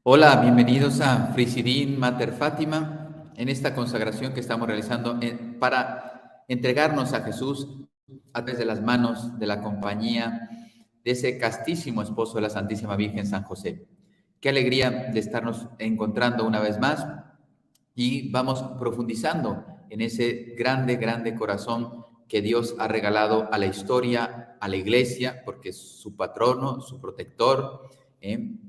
Hola, bienvenidos a Frisidín Mater Fátima, en esta consagración que estamos realizando para entregarnos a Jesús a través de las manos de la compañía de ese castísimo esposo de la Santísima Virgen San José. Qué alegría de estarnos encontrando una vez más y vamos profundizando en ese grande, grande corazón que Dios ha regalado a la historia, a la iglesia, porque es su patrono, su protector,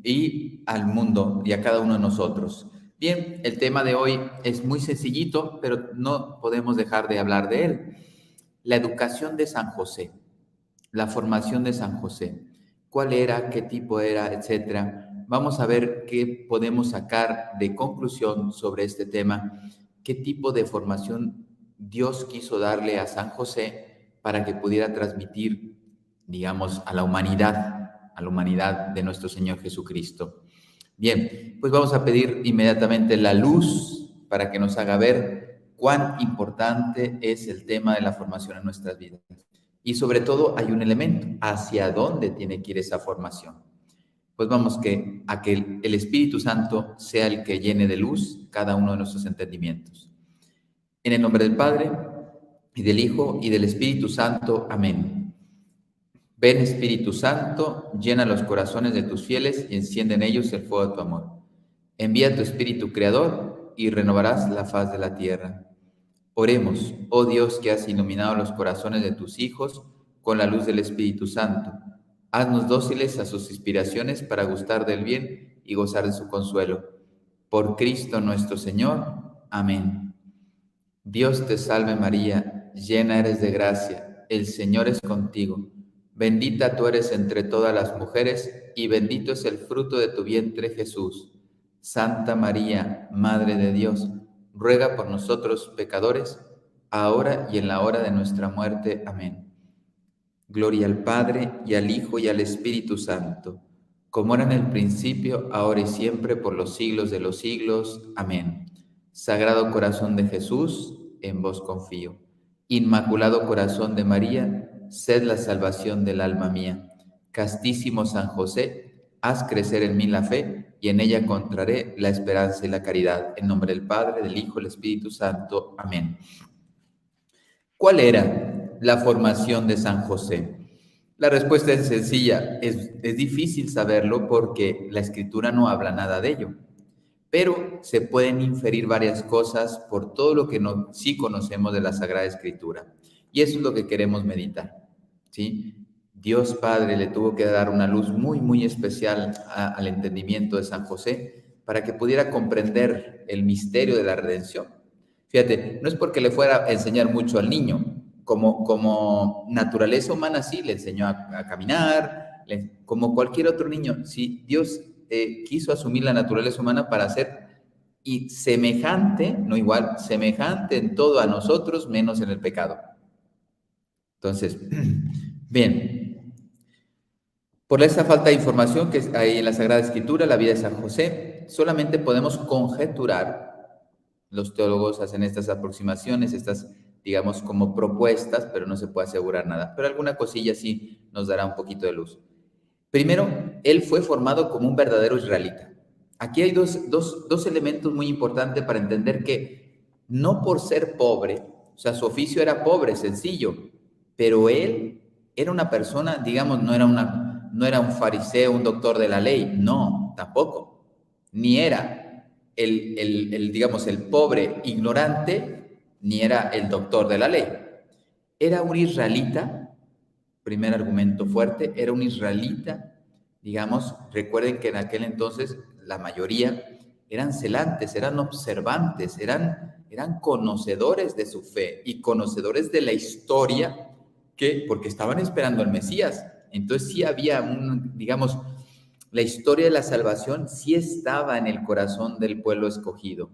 y al mundo y a cada uno de nosotros. Bien, el tema de hoy es muy sencillito, pero no podemos dejar de hablar de él. La educación de San José, la formación de San José. ¿Cuál era? ¿Qué tipo era? Etcétera. Vamos a ver qué podemos sacar de conclusión sobre este tema. ¿Qué tipo de formación Dios quiso darle a San José para que pudiera transmitir, digamos, a la humanidad de nuestro Señor Jesucristo? Bien, pues vamos a pedir inmediatamente la luz para que nos haga ver cuán importante es el tema de la formación en nuestras vidas. Y sobre todo hay un elemento, ¿hacia dónde tiene que ir esa formación? Pues vamos a que el Espíritu Santo sea el que llene de luz cada uno de nuestros entendimientos. En el nombre del Padre, y del Hijo, y del Espíritu Santo. Amén. Ven, Espíritu Santo, llena los corazones de tus fieles y enciende en ellos el fuego de tu amor. Envía tu Espíritu Creador y renovarás la faz de la tierra. Oremos, oh Dios, que has iluminado los corazones de tus hijos con la luz del Espíritu Santo. Haznos dóciles a sus inspiraciones para gustar del bien y gozar de su consuelo. Por Cristo nuestro Señor. Amén. Dios te salve María, llena eres de gracia, el Señor es contigo. Bendita tú eres entre todas las mujeres y bendito es el fruto de tu vientre Jesús. Santa María, Madre de Dios, ruega por nosotros pecadores, ahora y en la hora de nuestra muerte. Amén. Gloria al Padre, y al Hijo, y al Espíritu Santo, como era en el principio, ahora y siempre, por los siglos de los siglos. Amén. Sagrado corazón de Jesús, en vos confío. Inmaculado corazón de María, sed la salvación del alma mía. Castísimo San José, haz crecer en mí la fe, y en ella encontraré la esperanza y la caridad. En nombre del Padre, del Hijo, y del Espíritu Santo. Amén. ¿Cuál era la formación de San José? La respuesta es sencilla, es difícil saberlo porque la Escritura no habla nada de ello, pero se pueden inferir varias cosas por todo lo que sí conocemos de la Sagrada Escritura. Y eso es lo que queremos meditar, ¿sí? Dios Padre le tuvo que dar una luz muy, muy especial al entendimiento de San José para que pudiera comprender el misterio de la redención. Fíjate, no es porque le fuera a enseñar mucho al niño, como naturaleza humana sí, le enseñó a caminar, como cualquier otro niño. Si Dios quiso asumir la naturaleza humana para ser y semejante, no igual, semejante en todo a nosotros, menos en el pecado. Entonces, bien, por esa falta de información que hay en la Sagrada Escritura, la vida de San José, solamente podemos conjeturar. Los teólogos hacen estas aproximaciones, estas, digamos, como propuestas, pero no se puede asegurar nada. Pero alguna cosilla sí nos dará un poquito de luz. Primero, él fue formado como un verdadero israelita. Aquí hay dos elementos muy importantes para entender que no por ser pobre, o sea, su oficio era pobre, sencillo, pero él era una persona, digamos, no era un fariseo, un doctor de la ley, no, tampoco, ni era digamos, el pobre ignorante, ni era el doctor de la ley. Era un israelita, primer argumento fuerte, era un israelita, digamos, recuerden que en aquel entonces la mayoría eran celantes, eran observantes, eran conocedores de su fe y conocedores de la historia, porque estaban esperando al Mesías. Entonces sí había digamos, la historia de la salvación sí estaba en el corazón del pueblo escogido.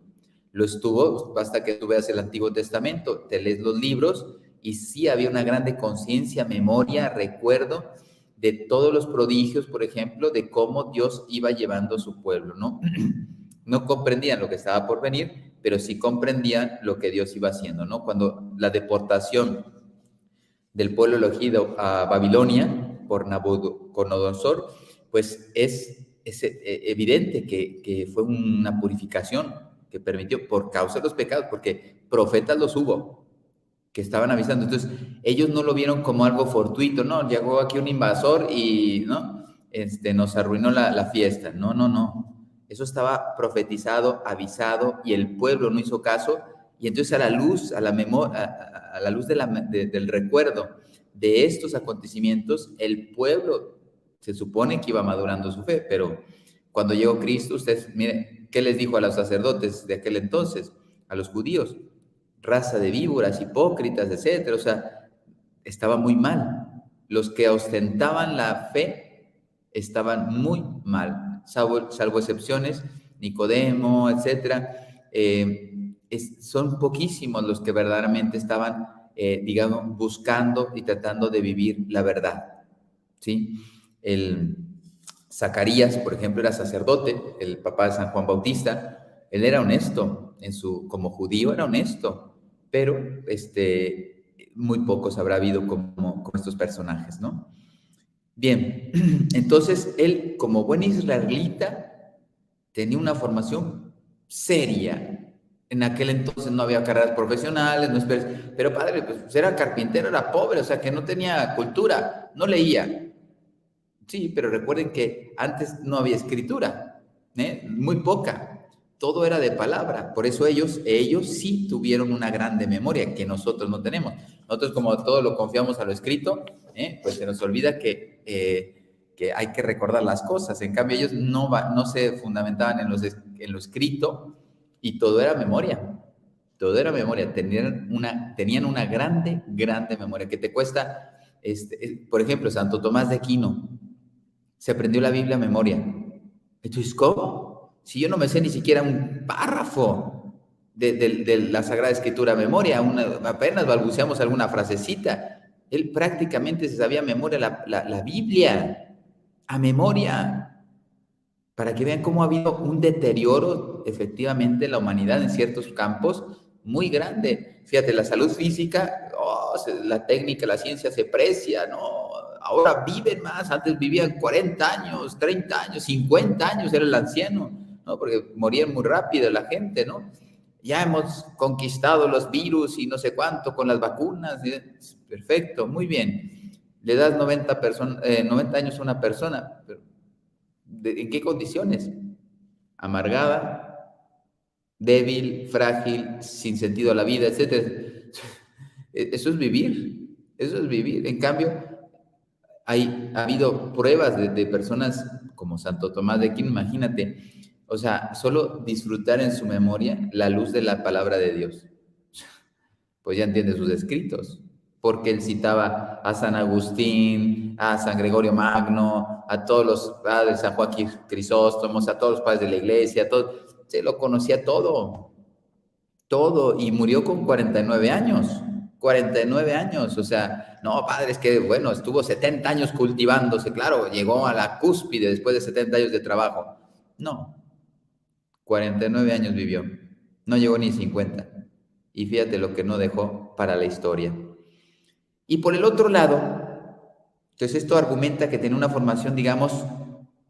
Lo estuvo, basta que tú veas el Antiguo Testamento, te lees los libros y sí había una grande conciencia, memoria, recuerdo de todos los prodigios, por ejemplo, de cómo Dios iba llevando a su pueblo, ¿no? No comprendían lo que estaba por venir, pero sí comprendían lo que Dios iba haciendo, ¿no? Cuando la deportación del pueblo elegido a Babilonia por Nabucodonosor, pues es evidente que fue una purificación que permitió por causa de los pecados, porque profetas los hubo que estaban avisando. Entonces, ellos no lo vieron como algo fortuito, no, llegó aquí un invasor y, ¿no? Nos arruinó la fiesta. No, no, no. Eso estaba profetizado, avisado, y el pueblo no hizo caso. Y entonces, a la luz, a la memoria, a la luz del recuerdo de estos acontecimientos, el pueblo se supone que iba madurando su fe, pero cuando llegó Cristo, ustedes, miren, ¿qué les dijo a los sacerdotes de aquel entonces? A los judíos: raza de víboras, hipócritas, etcétera. O sea, estaba muy mal. Los que ostentaban la fe estaban muy mal, salvo excepciones, Nicodemo, etcétera. Son poquísimos los que verdaderamente estaban, digamos, buscando y tratando de vivir la verdad, ¿sí? El Zacarías, por ejemplo, era sacerdote, el papá de San Juan Bautista. Él era honesto, como judío era honesto, pero muy pocos habrá habido como estos personajes, ¿no? Bien, entonces él, como buen israelita, tenía una formación seria. En aquel entonces no había carreras profesionales, pero padre, pues era carpintero, era pobre, o sea que no tenía cultura, no leía. Sí, pero recuerden que antes no había escritura, muy poca. Todo era de palabra. Por eso ellos sí tuvieron una grande memoria que nosotros no tenemos. Nosotros, como todo lo confiamos a lo escrito, pues se nos olvida que hay que recordar las cosas. En cambio, ellos no se fundamentaban en lo escrito, y todo era memoria. Todo era memoria. Tenían una grande memoria que te cuesta. Por ejemplo, Santo Tomás de Aquino se aprendió la Biblia a memoria. Entonces, ¿cómo? Si yo no me sé ni siquiera un párrafo de la Sagrada Escritura a memoria, apenas balbuceamos alguna frasecita. Él prácticamente se sabía a memoria la Biblia, a memoria, para que vean cómo ha habido un deterioro, efectivamente, en la humanidad en ciertos campos muy grande. Fíjate, la salud física, la técnica, la ciencia se precia, ¿no? Ahora viven más, antes vivían 40 años, 30 años, 50 años, era el anciano, ¿no? Porque morían muy rápido la gente, ¿no? Ya hemos conquistado los virus y no sé cuánto con las vacunas, perfecto, muy bien. Le das 90 años a una persona, pero ¿en qué condiciones? Amargada, débil, frágil, sin sentido a la vida, etcétera. Eso es vivir, eso es vivir. En cambio, ha habido pruebas de personas como Santo Tomás de Aquino, imagínate, o sea, solo disfrutar en su memoria la luz de la palabra de Dios. Pues ya entiende sus escritos, porque él citaba a San Agustín, a San Gregorio Magno, a todos los padres, San Joaquín Crisóstomos, a todos los padres de la iglesia, se lo conocía todo, y murió con 49 años. 49 años, o sea, no, padre, es que, bueno, estuvo 70 años cultivándose, claro, llegó a la cúspide después de 70 años de trabajo. No, 49 años vivió, no llegó ni 50. Y fíjate lo que no dejó para la historia. Y por el otro lado, entonces esto argumenta que tenía una formación, digamos,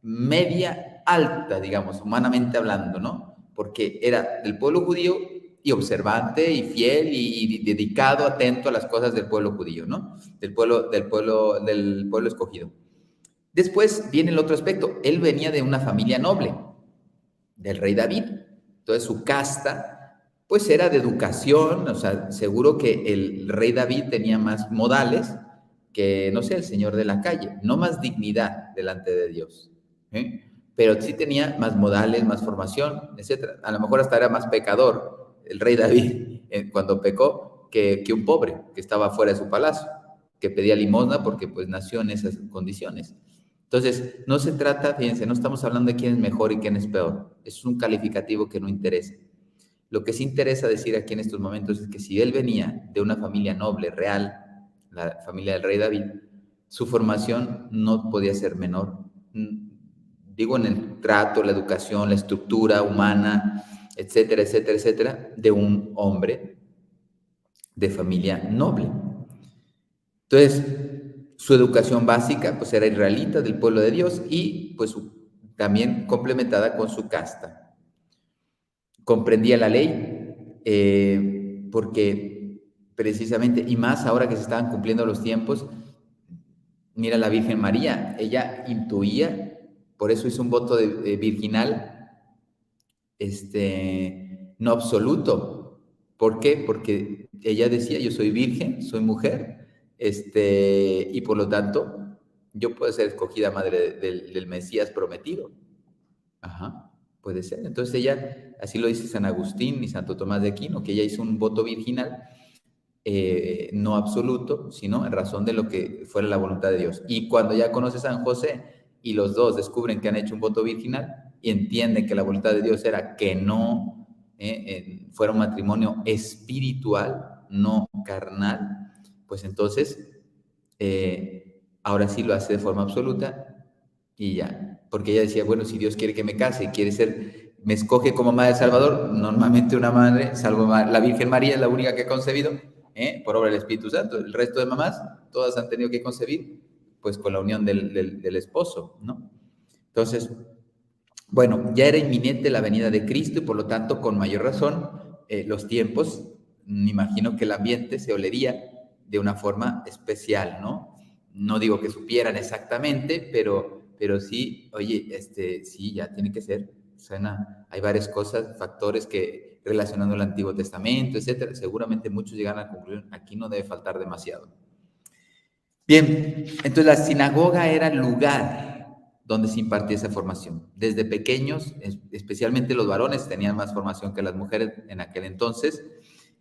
media alta, digamos, humanamente hablando, ¿no? Porque era del pueblo judío y observante y fiel y dedicado, atento a las cosas del pueblo judío, ¿no? Del pueblo escogido. Después viene el otro aspecto. Él venía de una familia noble, del rey David. Entonces su casta pues era de educación, o sea, seguro que el rey David tenía más modales que, no sé, el señor de la calle, no más dignidad delante de Dios, pero sí tenía más modales, más formación, etcétera. A lo mejor hasta era más pecador el rey David cuando pecó que un pobre que estaba fuera de su palacio, que pedía limosna porque pues nació en esas condiciones. Entonces, no se trata, fíjense, no estamos hablando de quién es mejor y quién es peor, es un calificativo que no interesa. Lo que sí interesa decir aquí en estos momentos es que si él venía de una familia noble, real, la familia del rey David, su formación no podía ser menor. Digo, en el trato, la educación, la estructura humana, etcétera, etcétera, etcétera, de un hombre de familia noble. Entonces, su educación básica pues era israelita, del pueblo de Dios, y pues su también complementada con su casta. Comprendía la ley, porque precisamente, y más ahora que se estaban cumpliendo los tiempos, mira la Virgen María, ella intuía, por eso hizo un voto de virginal, no absoluto. ¿Por qué? Porque ella decía, yo soy virgen, soy mujer, y por lo tanto, yo puedo ser escogida madre del Mesías prometido. Ajá, puede ser. Entonces ella, así lo dice San Agustín y Santo Tomás de Aquino, que ella hizo un voto virginal, no absoluto, sino en razón de lo que fuera la voluntad de Dios. Y cuando ya conoce a San José y los dos descubren que han hecho un voto virginal y entienden que la voluntad de Dios era que no fuera un matrimonio espiritual, no carnal, pues entonces ahora sí lo hace de forma absoluta y ya. Porque ella decía, bueno, si Dios quiere que me case, me escoge como madre del Salvador, normalmente una madre, salvo la Virgen María es la única que ha concebido, por obra del Espíritu Santo. El resto de mamás, todas han tenido que concebir, pues con la unión del esposo, ¿no? Entonces, bueno, ya era inminente la venida de Cristo y por lo tanto, con mayor razón, los tiempos, me imagino que el ambiente se olería de una forma especial, ¿no? No digo que supieran exactamente, pero sí, oye, sí, ya tiene que ser. Suena, hay varias cosas, factores que relacionando el Antiguo Testamento, etcétera. Seguramente muchos llegan a la conclusión, aquí no debe faltar demasiado. Bien, entonces la sinagoga era el lugar donde se impartía esa formación. Desde pequeños, especialmente los varones, tenían más formación que las mujeres en aquel entonces.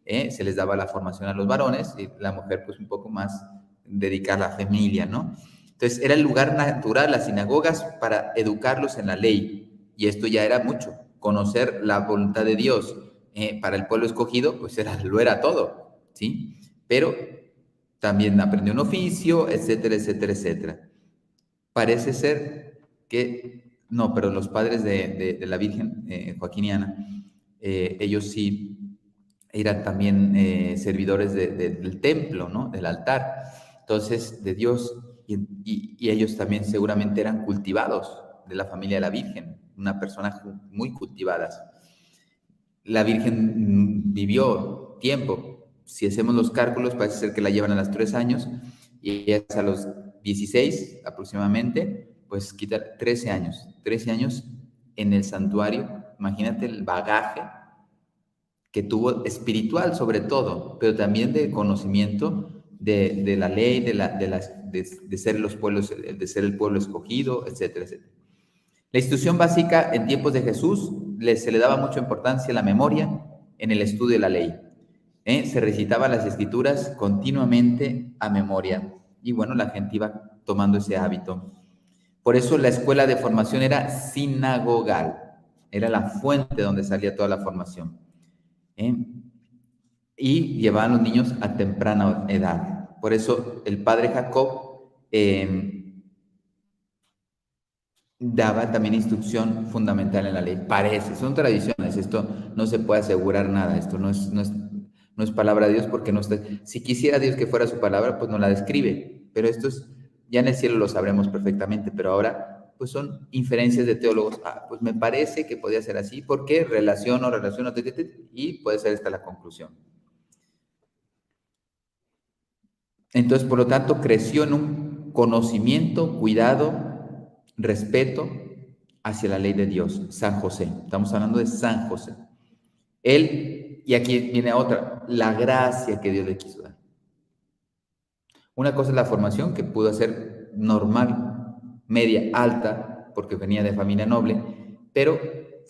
Se les daba la formación a los varones y la mujer pues un poco más dedicada a la familia, ¿no? Entonces era el lugar natural, las sinagogas, para educarlos en la ley. Y esto ya era mucho. Conocer la voluntad de Dios para el pueblo escogido, pues lo era todo, ¿sí? Pero también aprendió un oficio, etcétera, etcétera, etcétera. Parece ser que, no, pero los padres de la Virgen Joaquiniana, ellos sí eran también servidores del templo, ¿no? Del altar, entonces, de Dios, y ellos también seguramente eran cultivados de la familia de la Virgen, una persona muy cultivadas. La Virgen vivió tiempo. Si hacemos los cálculos, parece ser que la llevan a los 3 años y a los 16 aproximadamente, pues quita 13 años. 13 años en el santuario. Imagínate el bagaje que tuvo espiritual sobre todo, pero también de conocimiento de la ley, de ser los pueblos, de ser el pueblo escogido, etcétera, etcétera. La instrucción básica en tiempos de Jesús se le daba mucha importancia a la memoria en el estudio de la ley. Se recitaban las escrituras continuamente a memoria y bueno, la gente iba tomando ese hábito. Por eso la escuela de formación era sinagogal, era la fuente donde salía toda la formación. Y llevaban los niños a temprana edad. Por eso el padre Jacob daba también instrucción fundamental en la ley. Parece, son tradiciones, esto no se puede asegurar nada, esto no es palabra de Dios porque no está. Si quisiera Dios que fuera su palabra, pues no la describe, pero esto es, ya en el cielo lo sabremos perfectamente, pero ahora pues son inferencias de teólogos. Pues me parece que podía ser así, porque relaciono, y puede ser esta la conclusión. Entonces, por lo tanto, creció en un conocimiento, cuidado, respeto hacia la ley de Dios. San José, estamos hablando de San José. Él, y aquí viene otra, la gracia que Dios le quiso dar. Una cosa es la formación, que pudo ser normal, media, alta, porque venía de familia noble, pero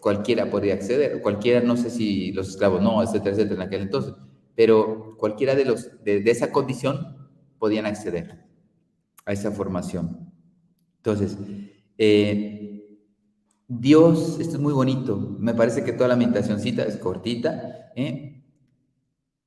cualquiera podía acceder, cualquiera, no sé si los esclavos no, etcétera, etcétera, en aquel entonces, pero cualquiera de esa condición podían acceder a esa formación. Entonces, Dios, esto es muy bonito, me parece que toda la meditacioncita es cortita,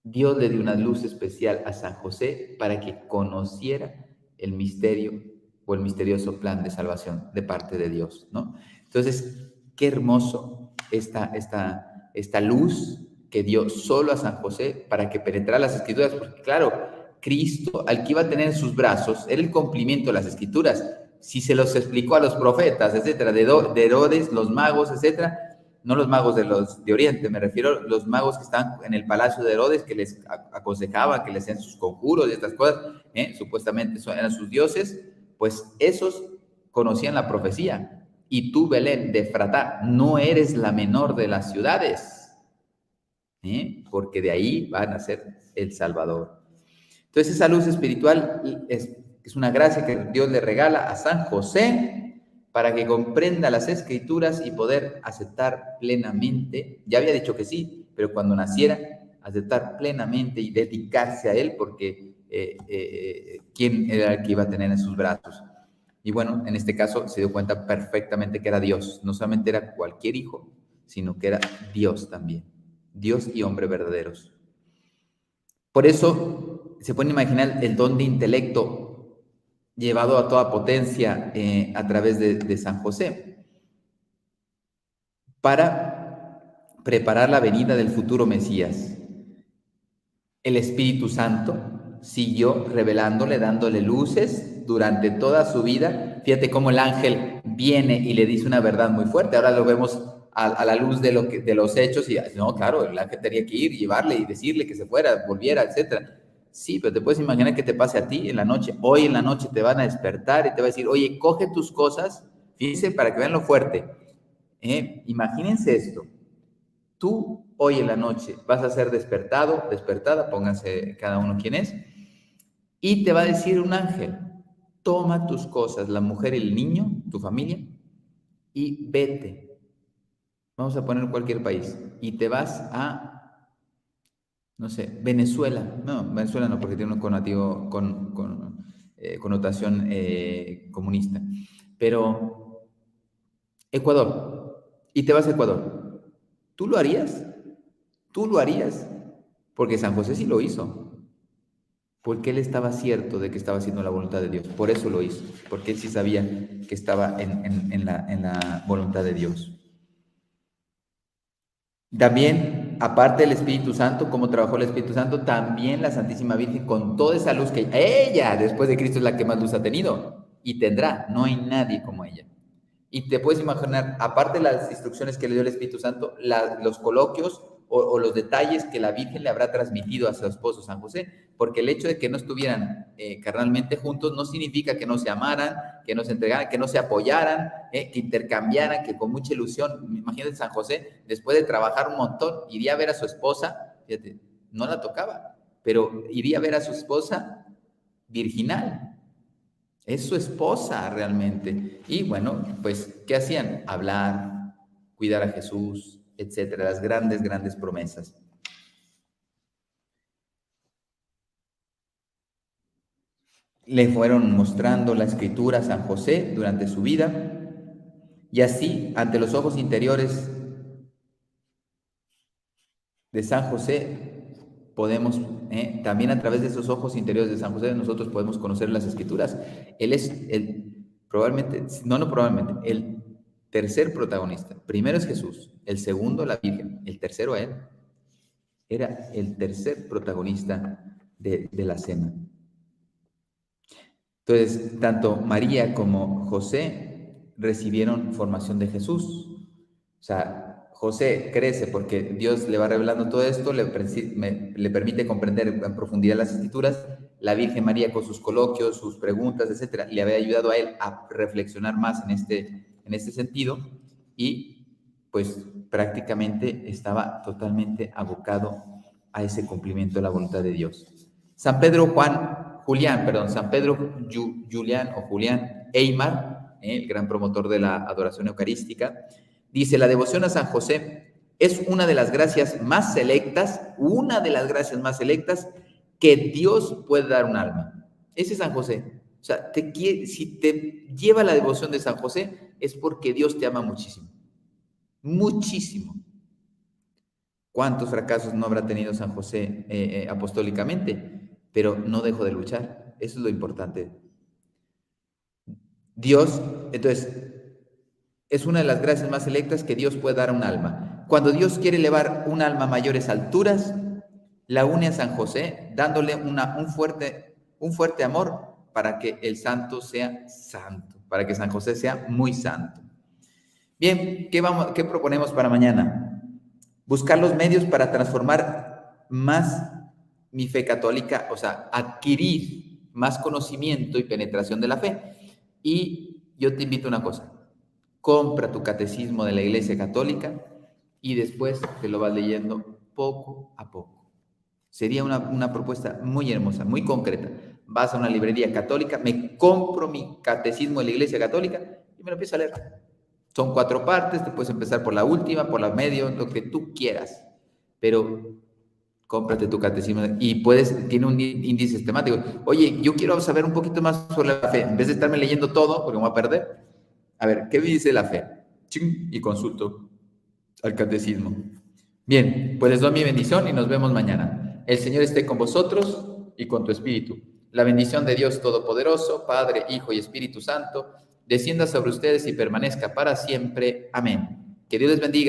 Dios le dio una luz especial a San José para que conociera el misterio o el misterioso plan de salvación de parte de Dios, ¿no? Entonces, qué hermoso esta luz que dio solo a San José para que penetrara las Escrituras, porque claro, Cristo, al que iba a tener en sus brazos, era el cumplimiento de las Escrituras, si se los explicó a los profetas, etcétera, de Herodes, los magos, etcétera, no los magos de Oriente, me refiero a los magos que están en el palacio de Herodes, que les aconsejaban, que les hacían sus conjuros y estas cosas, supuestamente eran sus dioses, pues esos conocían la profecía. Y tú, Belén de Efratá, no eres la menor de las ciudades, porque de ahí va a nacer el Salvador. Entonces esa luz espiritual es una gracia que Dios le regala a San José para que comprenda las Escrituras y poder aceptar plenamente, ya había dicho que sí, pero cuando naciera, aceptar plenamente y dedicarse a Él, porque ¿quién era el que iba a tener en sus brazos? Y bueno, en este caso se dio cuenta perfectamente que era Dios, no solamente era cualquier hijo, sino que era Dios también, Dios y hombre verdaderos. Por eso se pueden imaginar el don de intelecto llevado a toda potencia a través de San José para preparar la venida del futuro Mesías. El Espíritu Santo siguió revelándole, dándole luces durante toda su vida. Fíjate cómo el ángel viene y le dice una verdad muy fuerte. Ahora lo vemos a la luz de los hechos y no, claro, el ángel tenía que ir, llevarle y decirle que se fuera, volviera, etcétera. Sí, pero te puedes imaginar que te pase a ti en la noche. Hoy en la noche te van a despertar y te va a decir, oye, coge tus cosas, fíjense para que vean lo fuerte. Imagínense esto. Tú hoy en la noche vas a ser despertado, despertada, pónganse cada uno quién es, y te va a decir un ángel, toma tus cosas, la mujer, el niño, tu familia, y vete. Vamos a poner cualquier país, y te vas a, no sé, Venezuela. No, Venezuela no, porque tiene un connotación comunista. Pero Ecuador, y te vas a Ecuador. ¿Tú lo harías? ¿Tú lo harías? Porque San José sí lo hizo. Porque él estaba cierto de que estaba haciendo la voluntad de Dios. Por eso lo hizo. Porque él sí sabía que estaba en la voluntad de Dios. También, aparte del Espíritu Santo, como trabajó el Espíritu Santo, también la Santísima Virgen, con toda esa luz que ella, después de Cristo, es la que más luz ha tenido y tendrá. No hay nadie como ella. Y te puedes imaginar, aparte de las instrucciones que le dio el Espíritu Santo, los coloquios o los detalles que la Virgen le habrá transmitido a su esposo San José, porque el hecho de que no estuvieran carnalmente juntos no significa que no se amaran, que no se entregaran, que no se apoyaran, que intercambiaran, que con mucha ilusión. Imagínate, San José, después de trabajar un montón, iría a ver a su esposa, fíjate, no la tocaba, pero iría a ver a su esposa virginal. Es su esposa realmente. Y bueno, pues, ¿qué hacían? Hablar, cuidar a Jesús, etcétera. Las grandes, grandes promesas. Le fueron mostrando la escritura a San José durante su vida. Y así, ante los ojos interiores de San José, podemos, también a través de esos ojos interiores de San José, nosotros podemos conocer las escrituras. Él es probablemente, no probablemente, el tercer protagonista. Primero es Jesús, el segundo la Virgen, el tercero él. Era el tercer protagonista de la cena. Entonces, tanto María como José recibieron formación de Jesús. O sea, José crece porque Dios le va revelando todo esto, le permite comprender en profundidad las escrituras. La Virgen María con sus coloquios, sus preguntas, etcétera, le había ayudado a él a reflexionar más en este sentido y pues prácticamente estaba totalmente abocado a ese cumplimiento de la voluntad de Dios. San Pedro Julián Eymar, el gran promotor de la adoración eucarística, dice, la devoción a San José es una de las gracias más selectas que Dios puede dar a un alma. Ese es San José. O sea, si te lleva la devoción de San José es porque Dios te ama muchísimo. Muchísimo. ¿Cuántos fracasos no habrá tenido San José apostólicamente? Pero no dejó de luchar. Eso es lo importante. Dios, entonces, es una de las gracias más selectas que Dios puede dar a un alma. Cuando Dios quiere elevar un alma a mayores alturas, la une a San José, dándole un fuerte amor para que el santo sea santo. para que San José sea muy santo. Bien, ¿qué proponemos para mañana? Buscar los medios para transformar más mi fe católica, o sea, adquirir más conocimiento y penetración de la fe. Y yo te invito a una cosa: compra tu catecismo de la Iglesia Católica y después te lo vas leyendo poco a poco. Sería una propuesta muy hermosa, muy concreta. Vas a una librería católica, me compro mi catecismo de la Iglesia Católica y me lo empiezo a leer. Son 4 partes, te puedes empezar por la última, por la medio, lo que tú quieras, pero cómprate tu catecismo y tiene un índice sistemático. Oye, yo quiero saber un poquito más sobre la fe, en vez de estarme leyendo todo, porque me voy a perder. A ver, ¿qué me dice la fe? ¡Ching! Y consulto al catecismo. Bien, pues les doy mi bendición y nos vemos mañana. El Señor esté con vosotros y con tu espíritu. La bendición de Dios Todopoderoso, Padre, Hijo y Espíritu Santo, descienda sobre ustedes y permanezca para siempre. Amén. Que Dios les bendiga.